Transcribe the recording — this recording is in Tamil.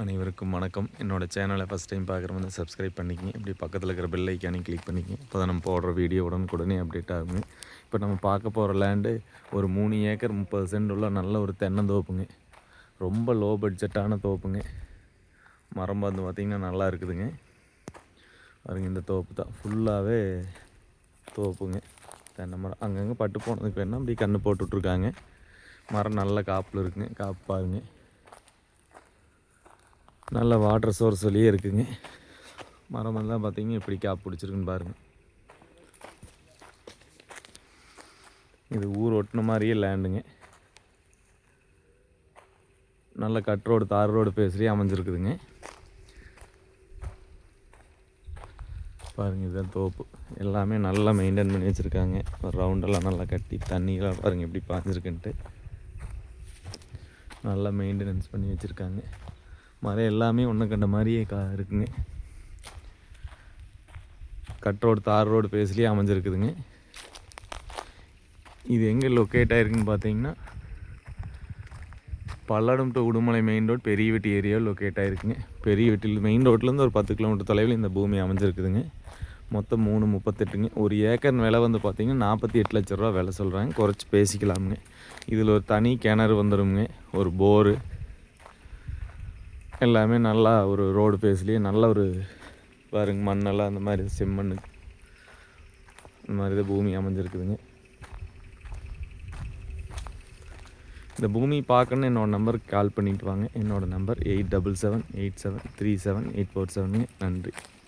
அனைவருக்கும் வணக்கம். என்னோடய சேனலை ஃபஸ்ட் டைம் பார்க்குறவங்க சப்ஸ்கிரைப் பண்ணிக்கங்க. இப்படி பக்கத்தில் இருக்கிற பெல் ஐக்கானையும் கிளிக் பண்ணிக்கங்க. இப்போ தான் நம்ம போடுற வீடியோ உடனுக்குடனே அப்டேட் ஆகுங்க. இப்போ நம்ம பார்க்க போகிற லேண்டு ஒரு 3 ஏக்கர் 30 சென்ட் உள்ள நல்ல ஒரு தென்னந்தோப்புங்க. ரொம்ப லோ பட்ஜெட்டான தோப்புங்க. மரம் வந்து பார்த்திங்கன்னா நல்லா இருக்குதுங்க. பாருங்க, இந்த தோப்பு தான் ஃபுல்லாகவே தோப்புங்க. தென்னை மரம் அங்கங்கே பட்டு போனதுக்கு வேணால் அப்படி கன்று போட்டுட்ருக்காங்க. மரம் நல்ல காப்பில் இருக்குங்க. காப்பு பாருங்க, நல்ல வாட்டர் சோர்ஸ் வழியே இருக்குங்க. மரம் எல்லாம் பார்த்தீங்கன்னா எப்படி காப்பு பிடிச்சிருக்குன்னு பாருங்கள். இது ஊர் ஒட்டின மாதிரியே லேண்டுங்க. நல்ல கட் ரோடு தார் ரோடு பேசுகிறே அமைஞ்சிருக்குதுங்க. பாருங்கள், இதுதான் தோப்பு. எல்லாமே நல்லா மெயின்டைன் பண்ணி வச்சுருக்காங்க. ஒரு ரவுண்டெல்லாம் நல்லா கட்டி தண்ணியெல்லாம் பாருங்கள் எப்படி பாஞ்சிருக்குன்ட்டு நல்லா மெயின்டெனன்ஸ் பண்ணி வச்சுருக்காங்க. மரம் எல்லாமே ஒன்று கண்ட மாதிரியே இருக்குங்க. கட் ரோடு தார் ரோடு பேஸ்லேயே அமைஞ்சிருக்குதுங்க. இது எங்கே லொக்கேட் ஆகிருக்குன்னு பார்த்தீங்கன்னா Palladam to Udumalai main road பெரிய வெட்டி ஏரியாவில் லொக்கேட் ஆகிருக்குங்க. பெரிய வெட்டியில் மெயின் ரோட்லேருந்து ஒரு 10 கிலோமீட்டர் தொலைவில் இந்த பூமி அமைஞ்சிருக்குதுங்க. மொத்தம் 338ங்க. ஒரு ஏக்கர் விலை வந்து பார்த்திங்கன்னா 48 லட்ச ரூபா விலை சொல்கிறாங்க. குறைச்சி பேசிக்கலாமுங்க. இதில் ஒரு தனி கிணறு வந்துடுங்க, ஒரு போரு, எல்லாமே நல்லா ஒரு ரோடு பேஸ்லேயே நல்ல ஒரு பாருங்க மண்ணெல்லாம் அந்த மாதிரி செம்மண் இந்த மாதிரி தான் பூமி அமைஞ்சிருக்குதுங்க. இந்த பூமி பார்க்கணுன்னு என்னோடய நம்பருக்கு கால் பண்ணிட்டு வாங்க. என்னோடய நம்பர் 8778737847. நன்றி.